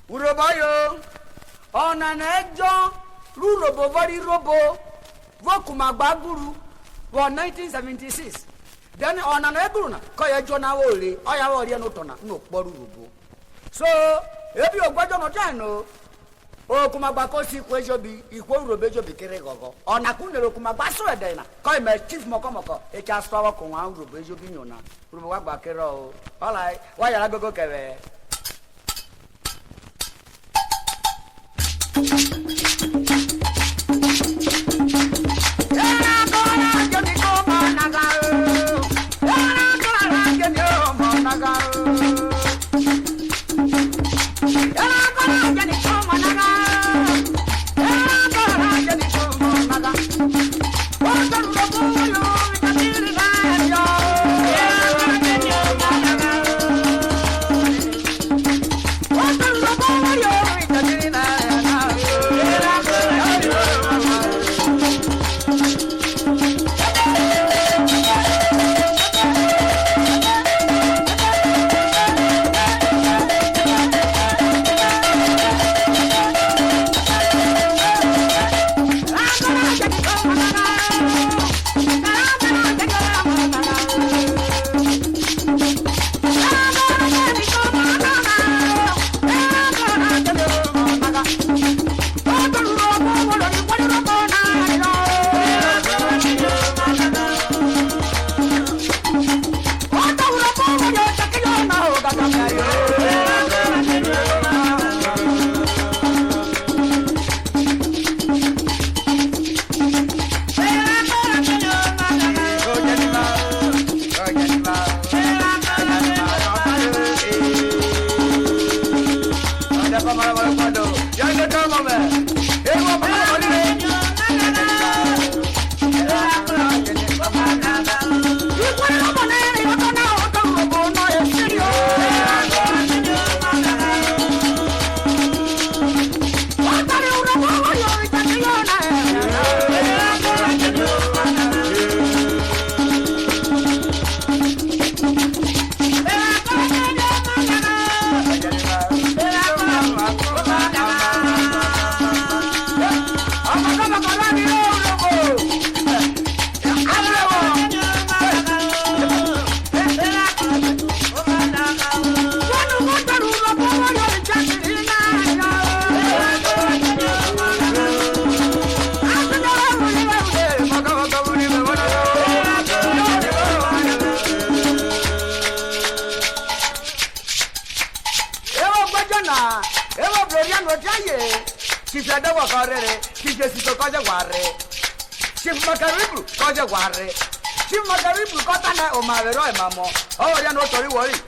Urobayo. Ona nejo. Rurobo vari robo. Vokuma baguru. 1976. Then ona nebuna. Kaya jona wole. Oya wole no tona. No boru robo. So, if you go to no o kuma bako si kwejo bi ikwo urobejo bi kere gogo ona kunero kuma baso edena ko me chief mokomoko e cha spawa ko wa urobejo bi nyona urobo wa gba kere o alai wa yara gogo kere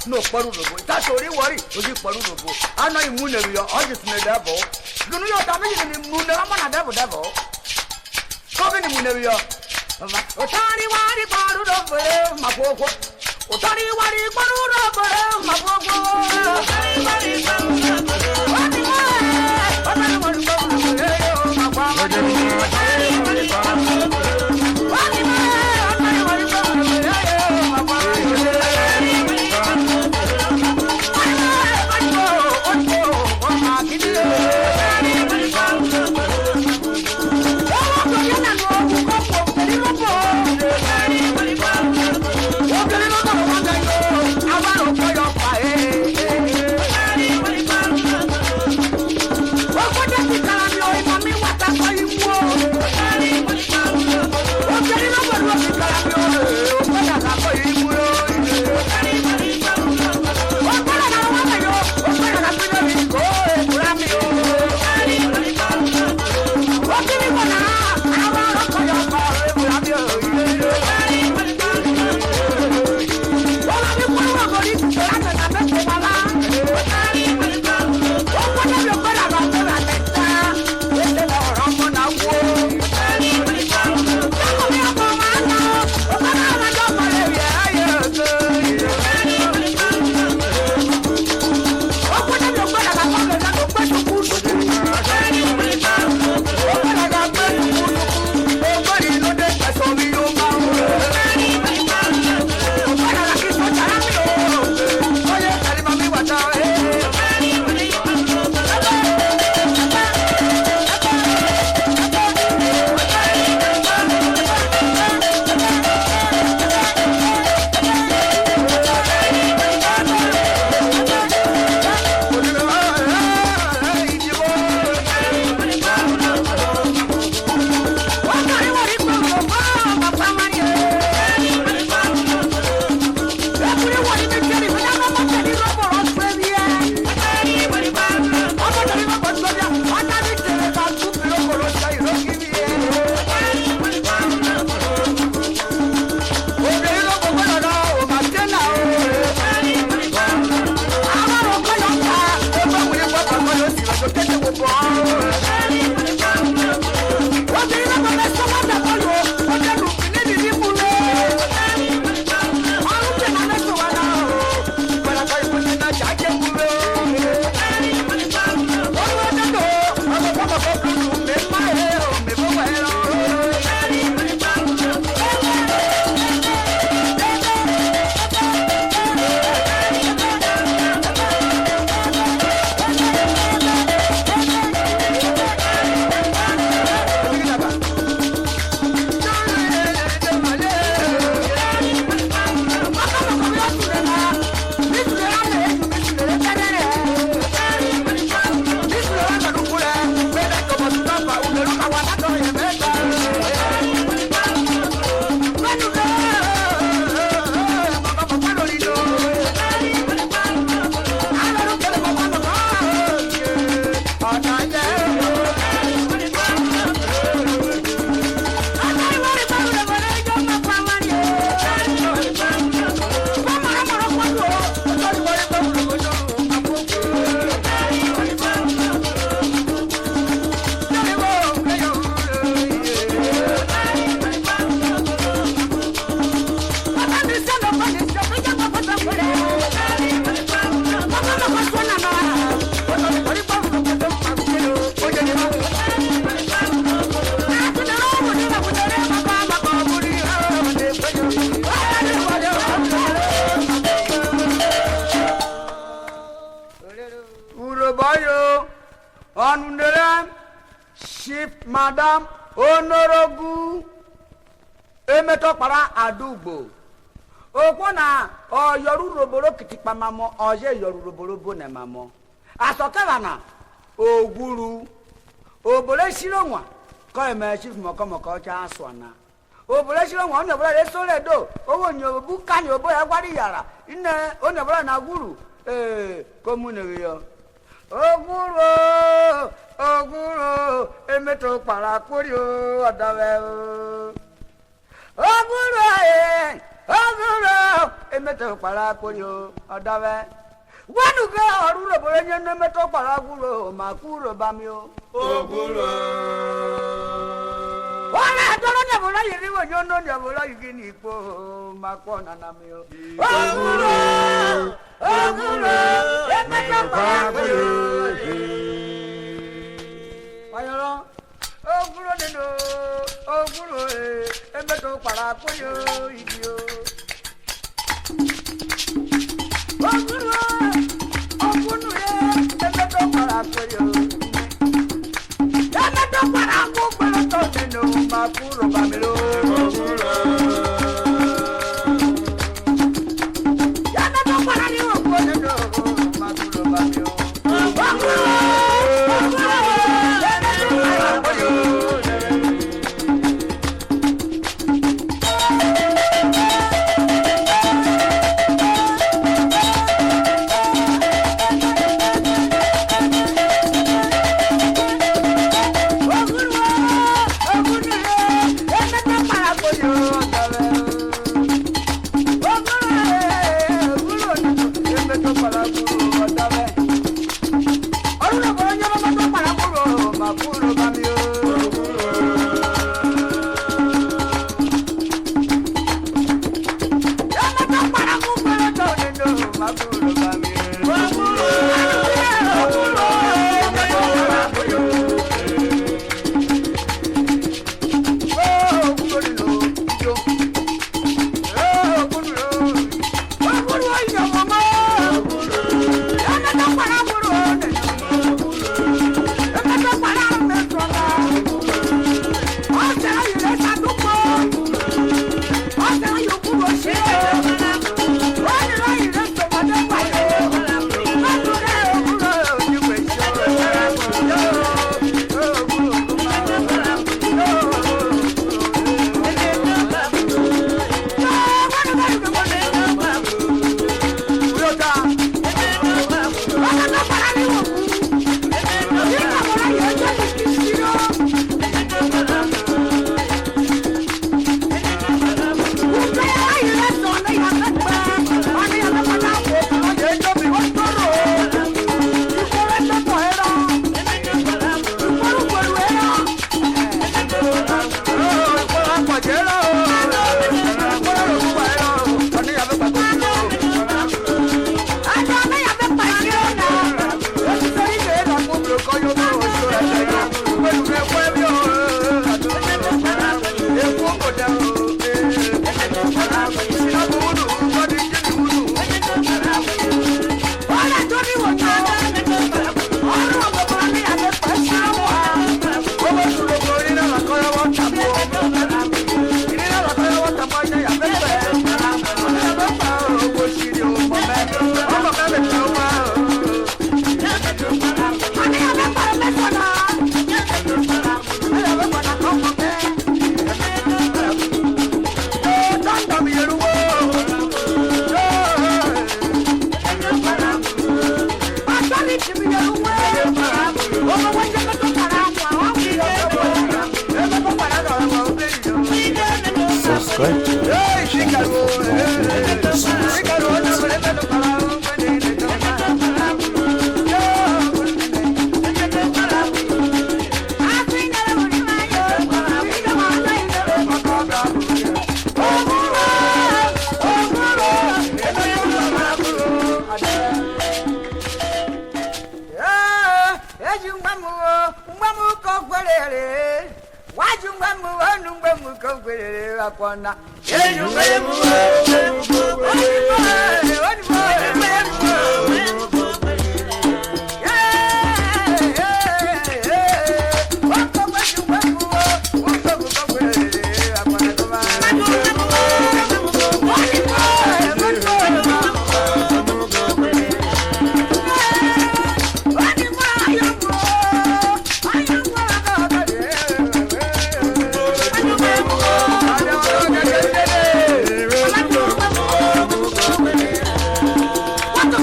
no poru robo ta tori wori oji poru robo ano imune yo oji tune debo gunu yo tabi ni mune amana debo ko be ni mune yo otari wari poru robo mapoko otari wari poru robo mapoko otari wari poru robo otari wari poru robo mapoko otari wari poru robo Madam Onorogu emetokpara adugbo okwo na oyoru roboro kitikpa mamo oje yoru roboro bo na mamo asokela na oguru obole siro nwa ko eme chief mokomoko cha aswana obole siro nwa onye bole resole do owo nyo buka ni obo ya gwari yara ine onye bole na guru komune yo oguru oguru emeto para kurio adawe oguru emeto para kurio adawe wanuga oruro borenye nemeto para guru makuro bamio oguru wala toro nya bola yiri wo nyono nya bola yigini ipo makona namio oguru emeto para kurio ayoro oguro neno oguro emeto para koyo idio oguro oguro emeto para koyo emeto para koyo to neno makuro bamelo oguro emeto para ni oguro neno makuro bamelo oguro Subscribe to Akwana.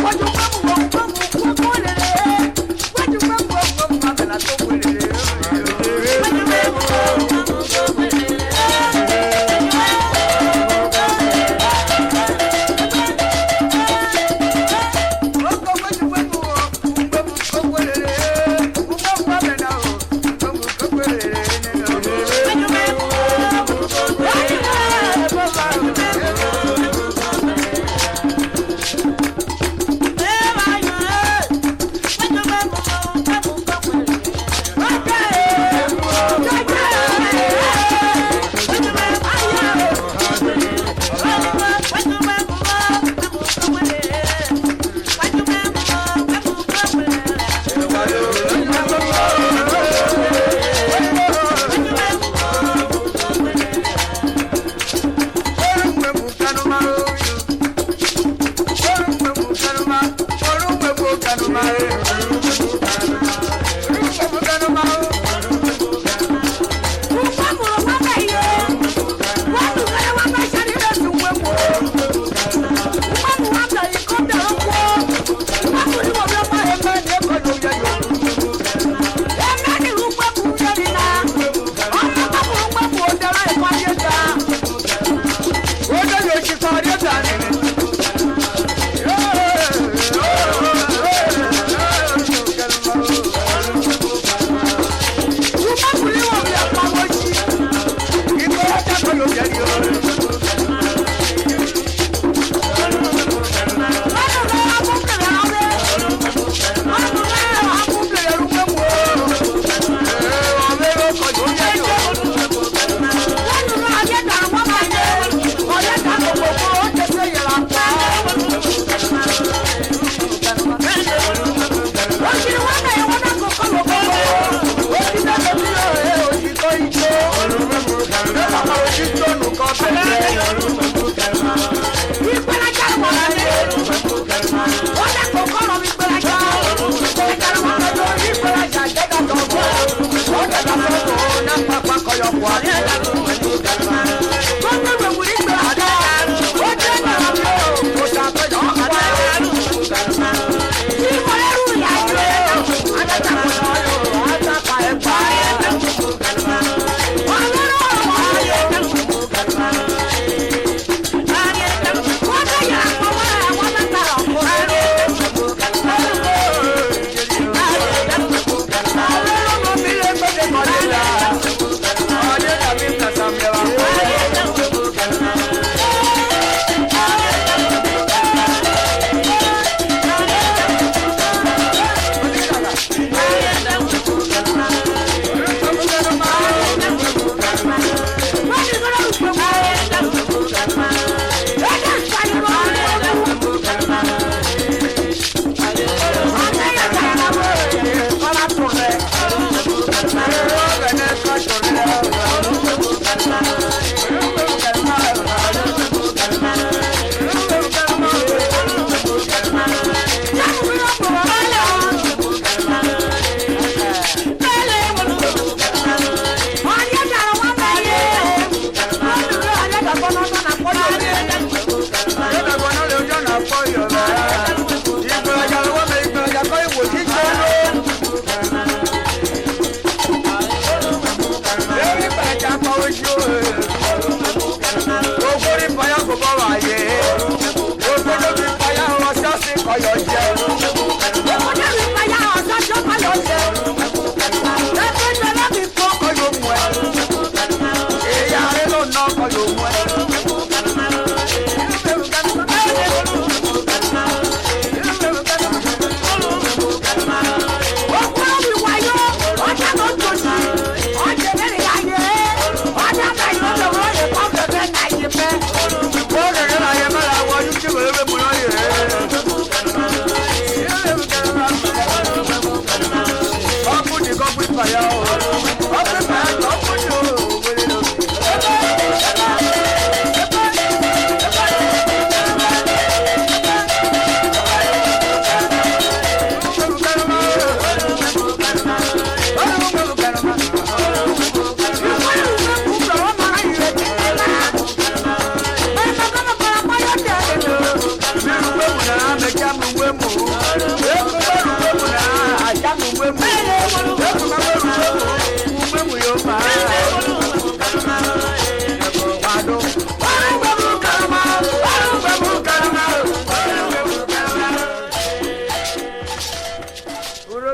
What the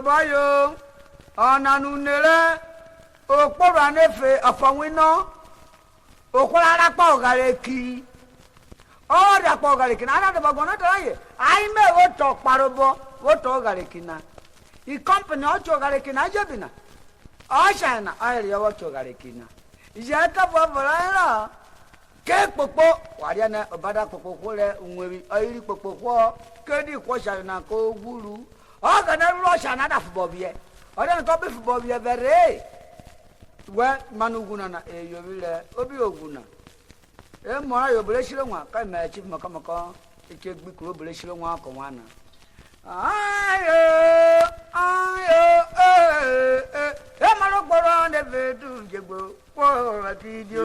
Bayo, Onanunere, Okporanefe, Afawino, Okwara Pogareki, all the Pogarekin, another Bagonata. I may what talk Parobo, what Ogarekina. He company also Garekina Jabina. Oshana, I what Ogarekina. Jaka Bavarana, Cake Popo, Wadiana, Obada Popo, Oiri Popo, Kedi Kwashana, Ko Guru. Oh, can I rush another for Bobby? I don't copy for Bobby very well. Manuguna, you will Obioguna. A more your blessing one can match him Macamaca, a check big blessing one commander. I Marocco the Vedu Jabo for a video.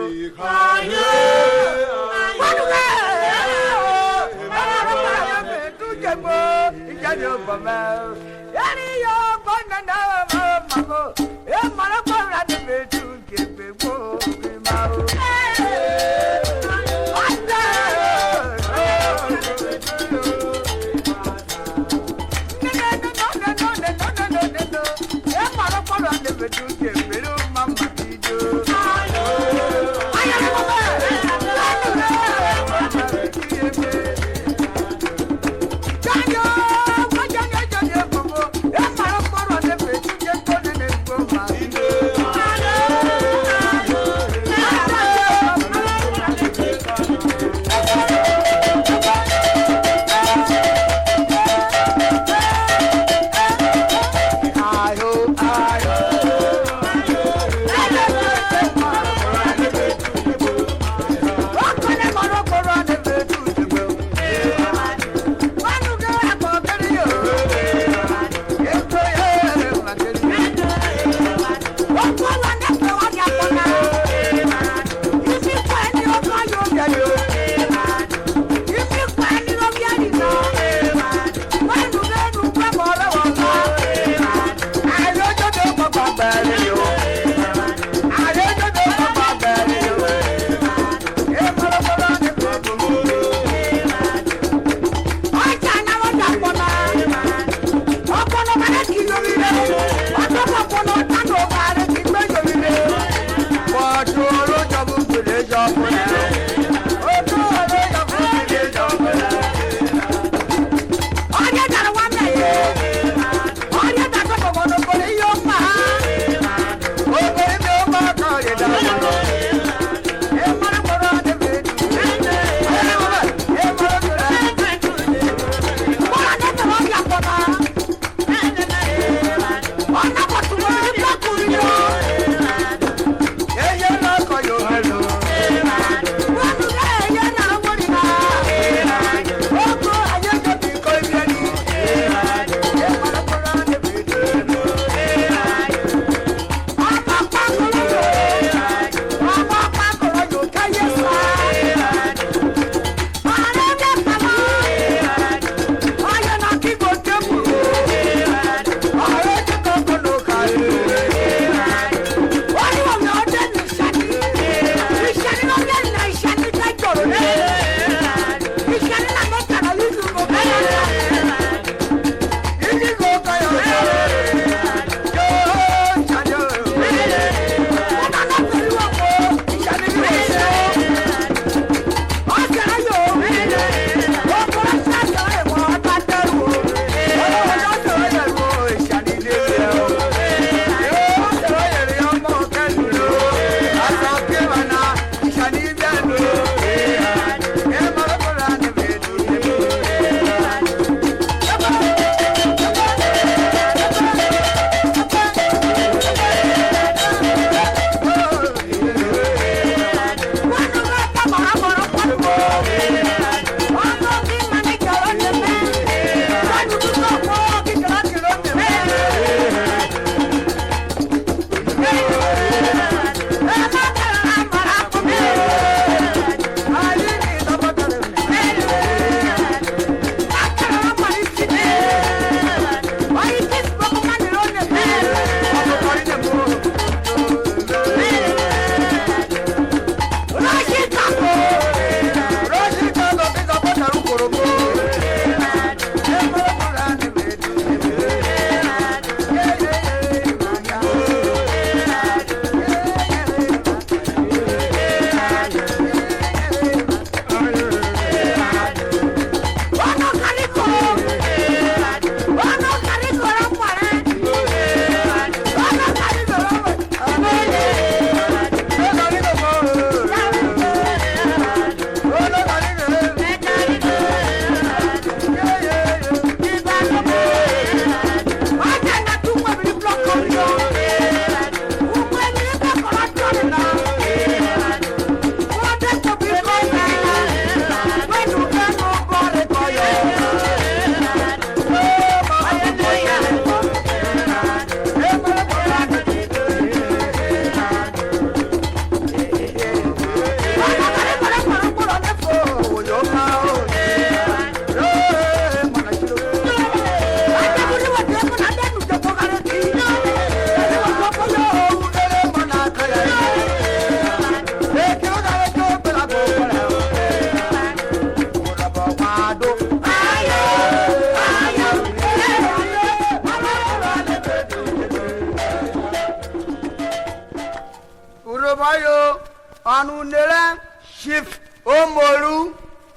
bayo anu nere shift omoru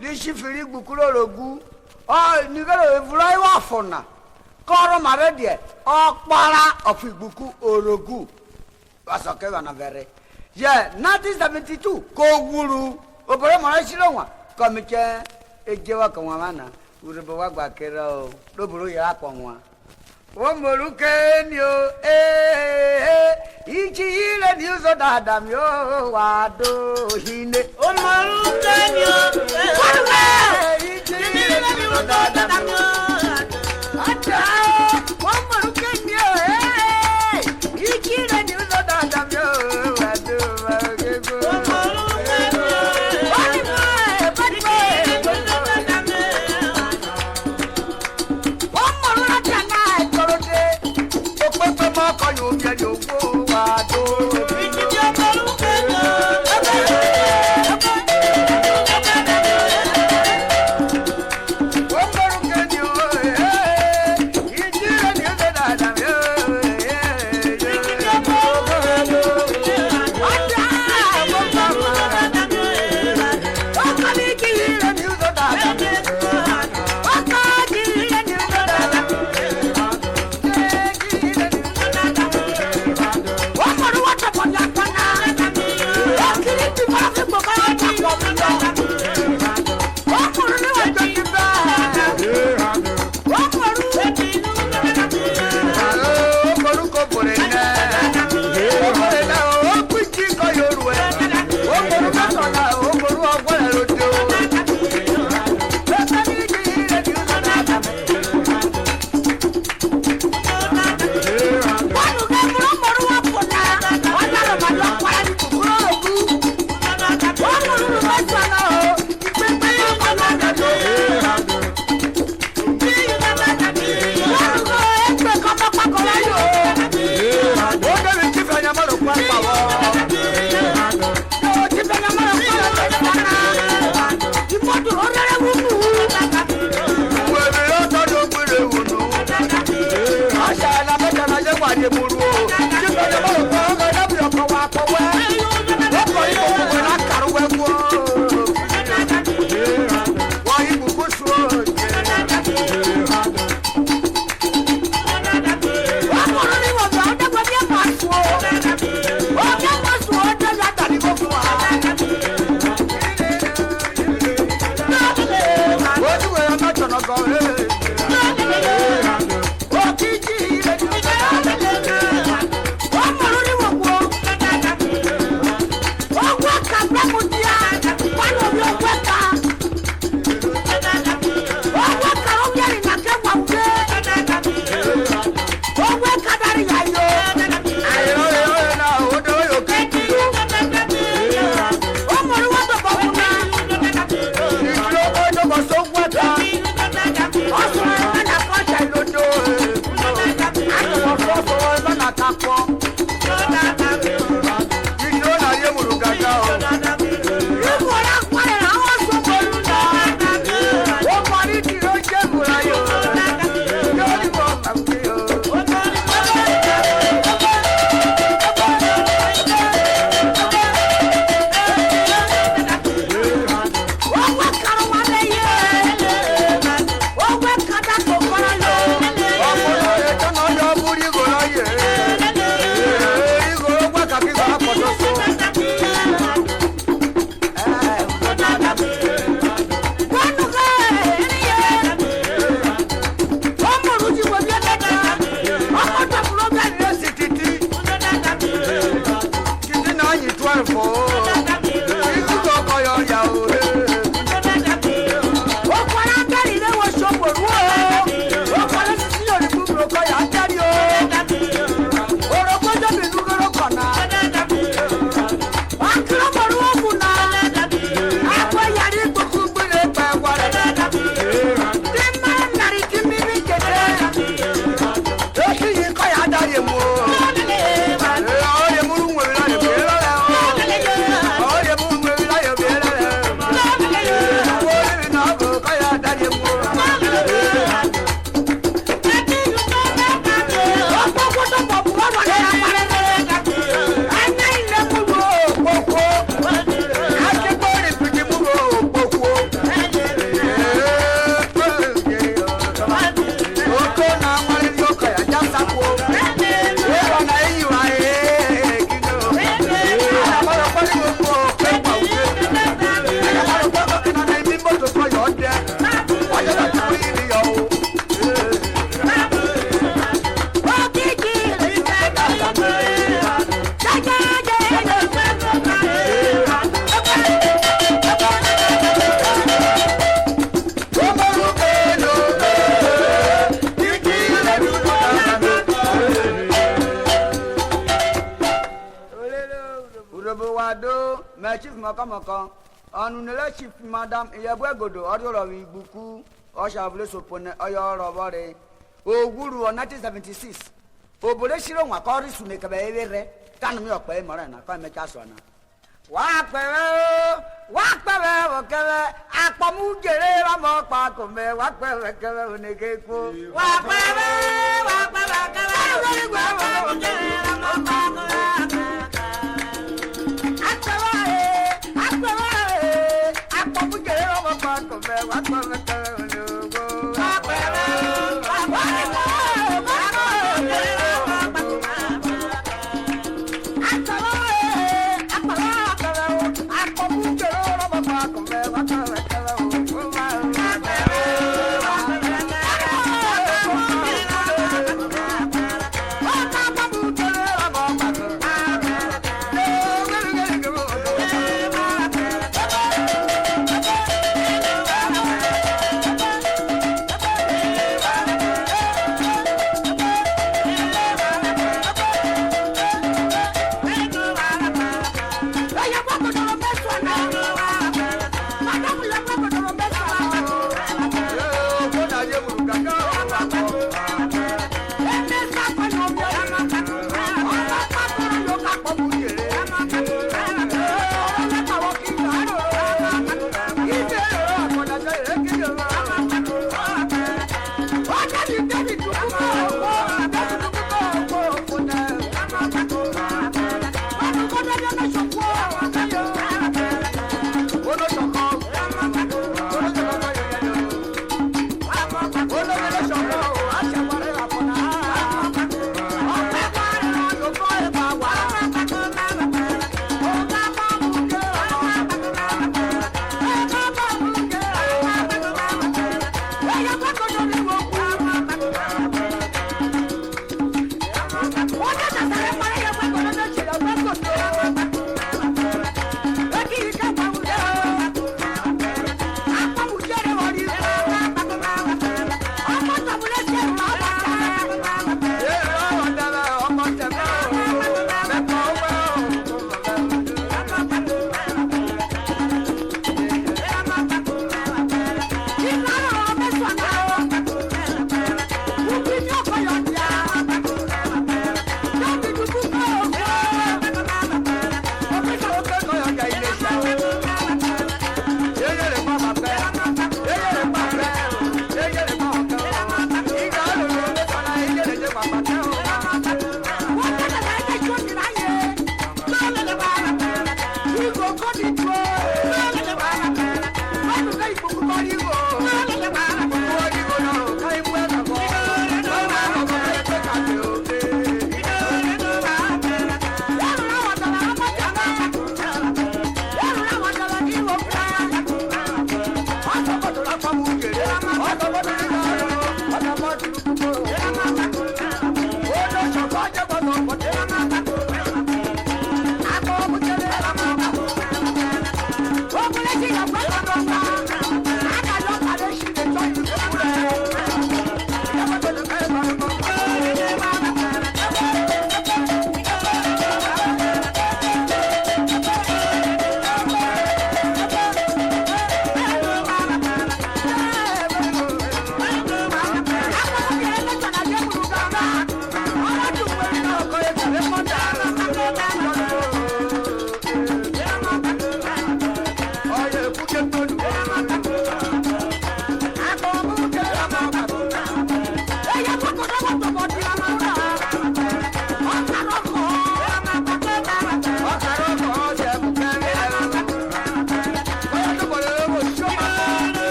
li shifiri gbukuro rogu o nigero evulai wa fona koro mare die okpara of igbuku orogu asoke wana vere ye 1972 ko wuru obere mara silo wa komike ejewa kan wa mana urebo wa gba kera o loburu ya po wa o moru ke ni o ichi ile ni uzo dada mi o wa do hine o moru ke ni o ichi ile ni uzo dada mi o ata o moru ke ni o ichi ile ni uzo dada mi o wa do wa ge go o moru ke ni o badi me o moru la tana torode o pepe mo ko yo bi ni owo wa do ichi ti o moru ke ni me chief makamaka anu nele chief madam Iyebuegodo ọdụrọ igbuku ọshavule sopone ọyọ rọbọrị ogwuru 1976 obodo shiro nwa ka ọrụ sunekebe ewere kanụ mi ọkpa emọrọ na ka emecha sọ na wakpere okere akpọmujere ramọkpa kome wakpere kere onege kwo wakpere kere akpọmujere ramọkpa kome akpọmujere ramọkpa kome wakpere kere onogo wakpere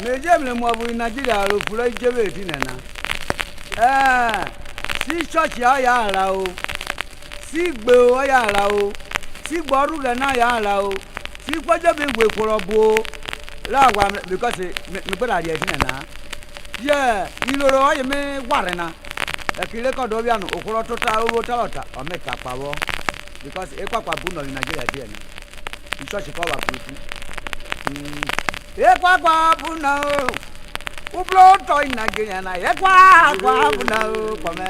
Mejemle mwabu Nigeria ro furo ijebe tinena. Si church ya ara o. Si gbe o ya ara o. Si gboru le na ya ara o. Si gboje be gwe korobo lawa because me gbara ri tinena. Yeah, iloro oye me ware na. Ekile ko do bia no okoro tota owo talota o meta pawo because e kwakwa bu no Nigeria dia ni. Si church ko wa putu. Ekwa buna ublo to Nigeria na ekwa buna kome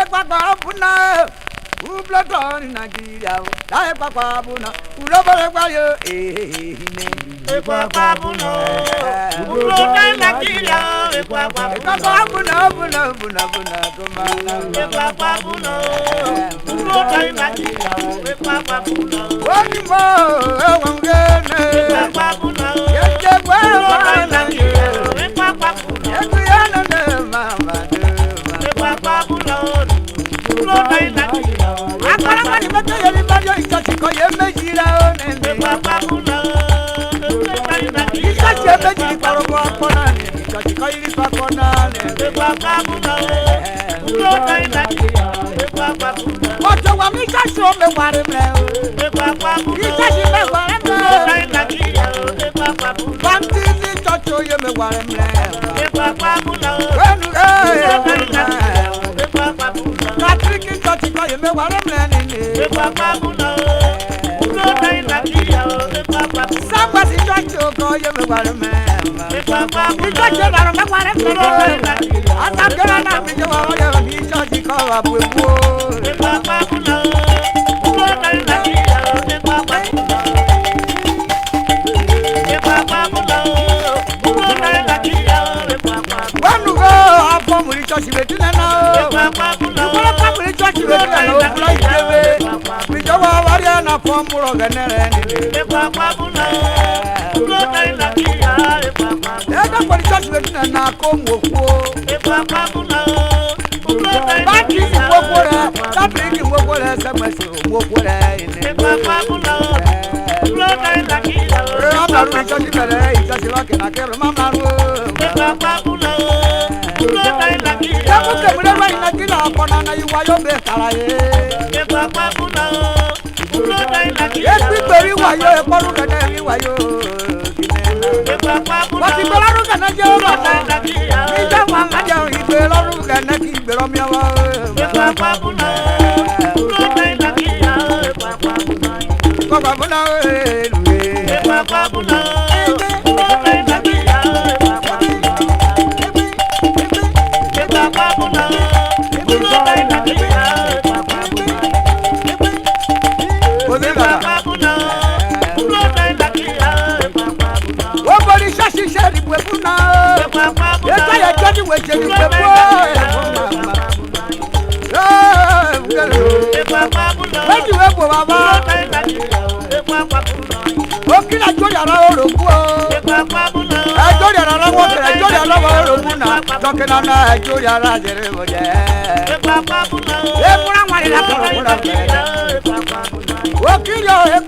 ekwa buna ublo to Nigeria da ekwa buna urobere kwa yo ekwa buna ublo to Nigeria ekwa buna tomana ekwa buna ublo to Nigeria ekwa buna wani mo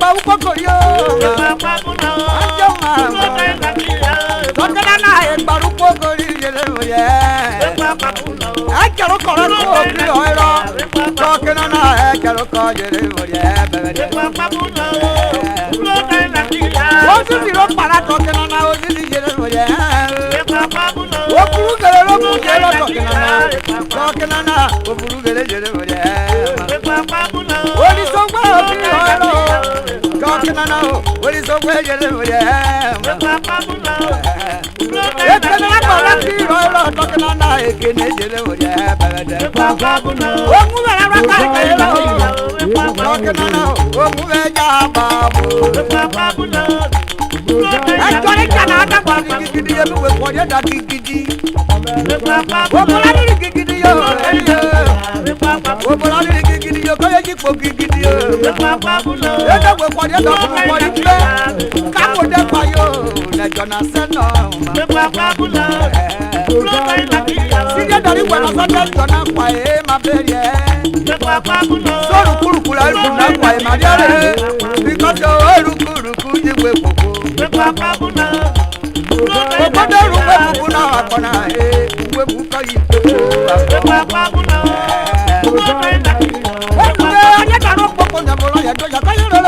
pa ukoko yo. Tokena na e gbaru ukoko ri yele moye. Akero koro ko bi oiro. Tokena na akero ko yele moye bebe. Osi ti ro para tokena na osi ti yele moye. Okuru gele ro ku yele tokena na okuru gele yele moye. Oli sogba bi oiro. Tokena na oli sogba yele moye. Ekene na para bi oiro tokena na ekene yele moye bebe. Omu ra ra ka yele moye. Tokena na omu ve ja babu. Actually, Canada was giddy, we for you that giddy. Popolari giddy, Popolari giddy, you go for giddy. Let us work for you, come with the fire, let Jonathan know. See that when I said Jonathan, my baby. So, Kurukula, my dear, because you're Kuruku, you will. Obodo ruwe bukuna akona uwe buka yipo. Obodo anya karo popo nyabolo ya doja kayoro.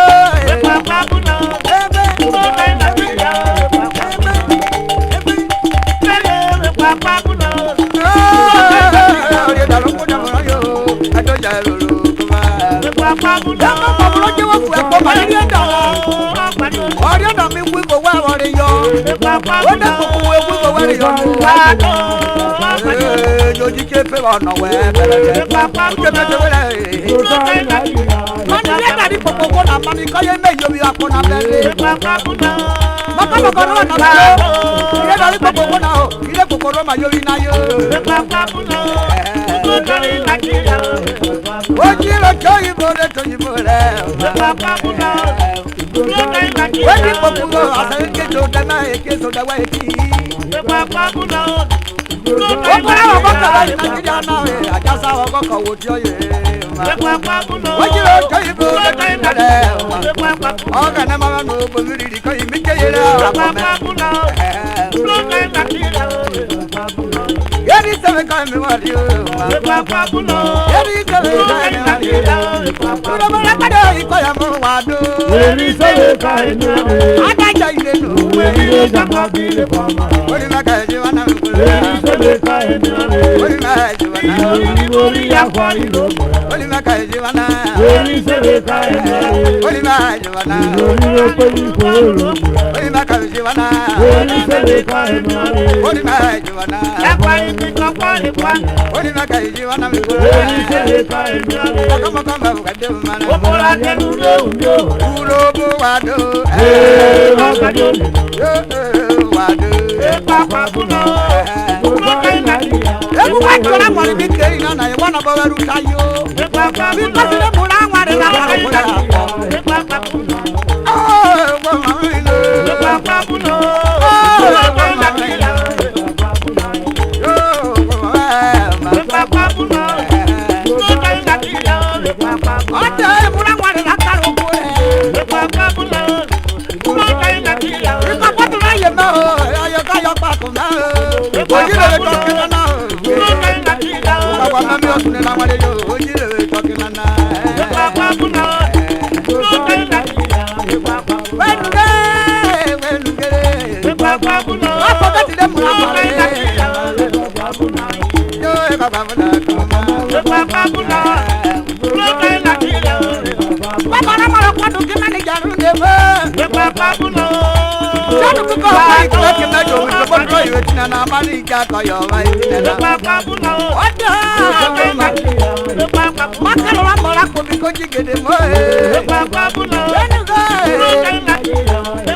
Joji kepe ono we mani le dari popo na mani koye me yo bi akona bele maka ko ro na ba ile dari popo na o ile kokoro ma yo ri na yo oji lo joyi bore to yibore wetin popo asa ke to da na e ke so da wa eti Okora wabaka wa Nigeria na we ajasa wabaka wo ti oye ma wajiro toyibo toyibere oga na mama no bomiri ko imi jeyere yeri sebe ka mi wari o yeri sebe ka mi wari o mo la kada iko ya mo wado yeri sebe ka mi wari adaja ile no yeri jamba bi le pama ori ma ka je wana mi ori ma je wana ori ya kwa ilo ori ma ka je wana ori sebe ka ori ma je wana ori ko ni ko ori ma ka je wana ori sebe ka ori ma je wana ya kwa imi ko kwa ni kwa ori ma ka je wana mi ko ori sebe ka kama kama ka de mana o bora ke duro ndio duro bo wado wado wado papa buno ebu wa jora mo ni keri na na wana ba waru tayo papa bi ko se mo na ware na ware papa buno oh wa ma ni papa buno papa buno ate mo na ware na karo ko papa buno papa buno ye ma ayo ka yo pa ko na ojire to kinana papa mami o tune na wale yo ojire to kinana papa buno wenuge papa buno papa ti le mu na wale yo papa buno papa buno papa na mara kwa do kinana jaru debe papa buno Janu ko ko ke na jo mi ko ro yo tina na mani ja ko yo wa tina papa buno oda maka lo mo la ko bi ko jigede mo papa buno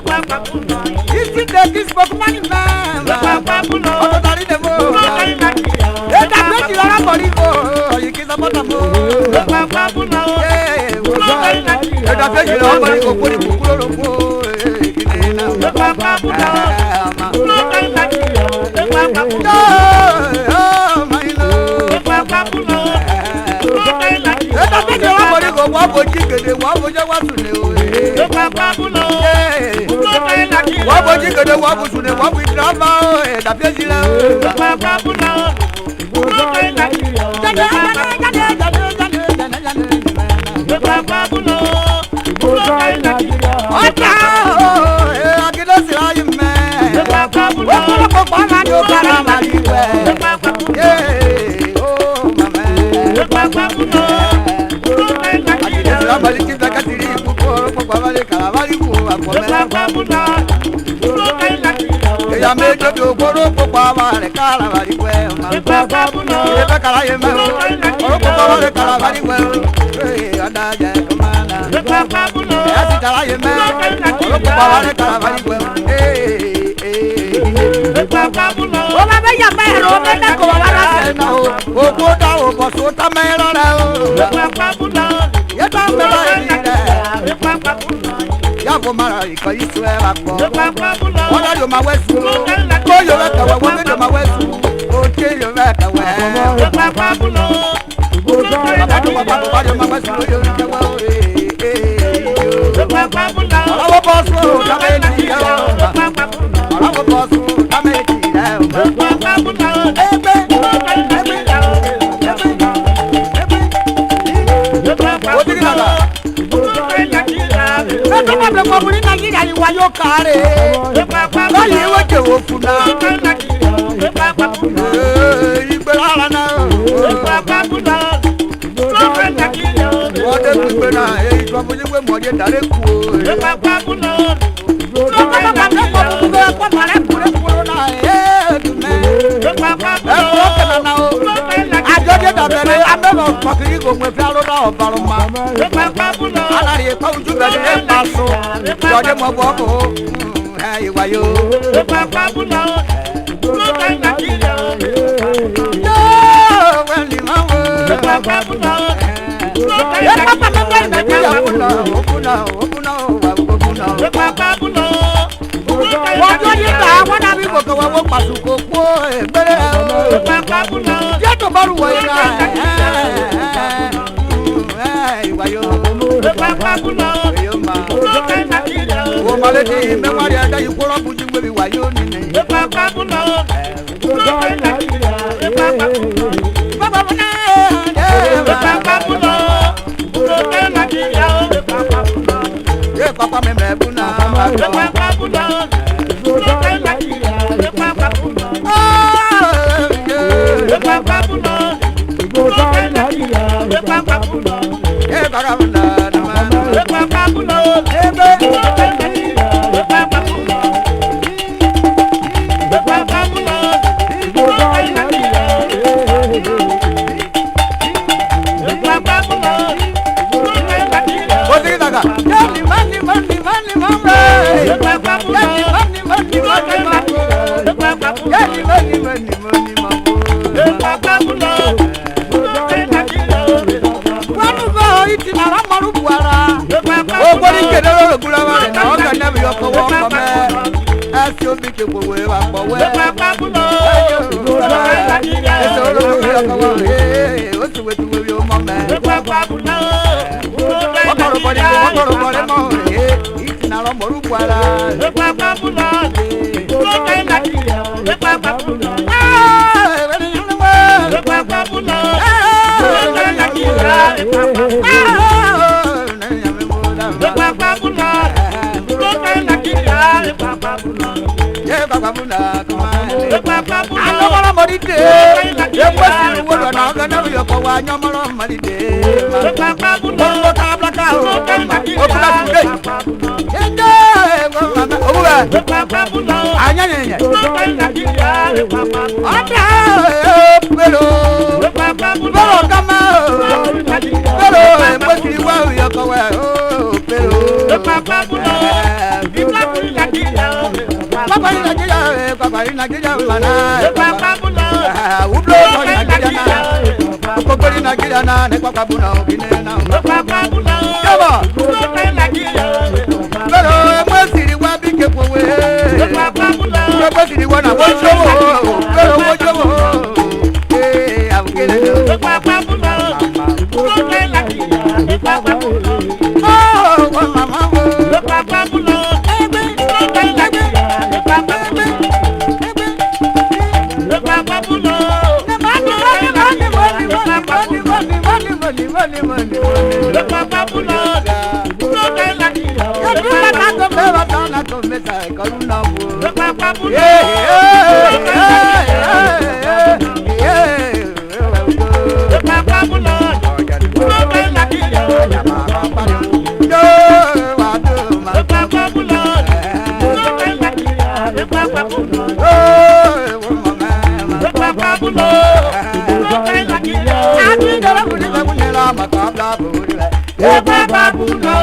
papa buno isi de dis bok mani ma papa buno o dari de mo e da ko ti la mo ri mo yi ki sa bota mo papa buno e da ko ti la mo ri ko ko ri ku lo ko papa buno papa buno eta te wa bori go wa boji gede wa boje wa tule o Wabu jikede wabu sune wabu drama da pezile akida sirayime wakula kokwana do karama liwe oh mama akida sirabali kinda katiri kuko kokwana karabali ku akome ya mejo bi okoro popa wa re kala wa ri we ma e be kala ye me okoro popa wa re kala wa ri we e ada je komana e si kala ye me okoro popa wa re kala wa ri we o ma be ya me ro me na ko wa ra se na o ko da o bo so ta me ro ra o ye ta me ra ni re ya bo mara iko isu e ra po wọ́n yóò máa wẹ́ sùn kó yóò rẹ̀ kẹ̀wẹ́ wọ́n yóò máa wẹ́ sùn kó ké yóò rẹ̀ kẹ̀wẹ́. bàbá tó bàbá tó bá yóò máa wẹ́ sùn yóò rẹ̀ kẹ̀wẹ́ ọ̀làwọ̀ bọ̀ sùn dábẹ́ ètì rẹ̀ ọ̀làwọ̀ bọ̀ sùn dábẹ́ ètì rẹ̀ o tigi nana. Ẹ̀ka bàbá kọ̀ọ̀mù ní Nàìjíríà ni wà yóò kárẹ̀. Báyìí ìwé jèwò fún náà. Ìgbé rárá náà. Wọ́n dé gbígbé náà, èyí tó fún yín pé mọ̀ọ́dé dàrẹ́ kú o. Bàbá bàbá kọ̀ọ̀mù bẹ́ẹ̀ kọ́ màrẹ́ kúrẹ́ kúrò náà. Ẹ̀kọ́ kẹ̀lẹ́ náà o. Àjọyọ̀ dàbẹ̀rẹ̀ abẹ́bọ̀ kọ̀kiri kò mọ̀ fẹ́ lọ́dọ̀ ọ̀bàrún ma. Alárìí kọ́ ojú bẹ̀rẹ̀ ní ẹ̀ka sùn. Jọ̀dẹ̀ mọ̀ bọ̀ kó ìwà yóò. Yóò wẹ̀lì máa wò. Yẹ́n pápá lọ́gbẹ́ Nàìjíríà kùnà òkùnà òkùnà òkùnà. Wọ́n tó yí ká wọ́n dàbí kòkò wọ́n wọ́n pàṣùkò kó ẹgbẹ́rẹ́ o. Yẹ́ tó bá rú wọ̀ yín náà. Ìwà yóò. Yóò máa. Wọ́n máa lé ní mẹ́wàá ẹ̀dá yìí kó rọ́ọ̀bù jí gbèbí wà yóò nínú. Bàbá mi náà. Yé pápá mi mẹ́ bú náà. Oh, kai kaluna bu. Papabulo. Papabulo.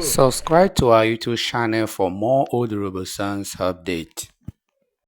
Subscribe to our YouTube channel for more old Robo songs updates.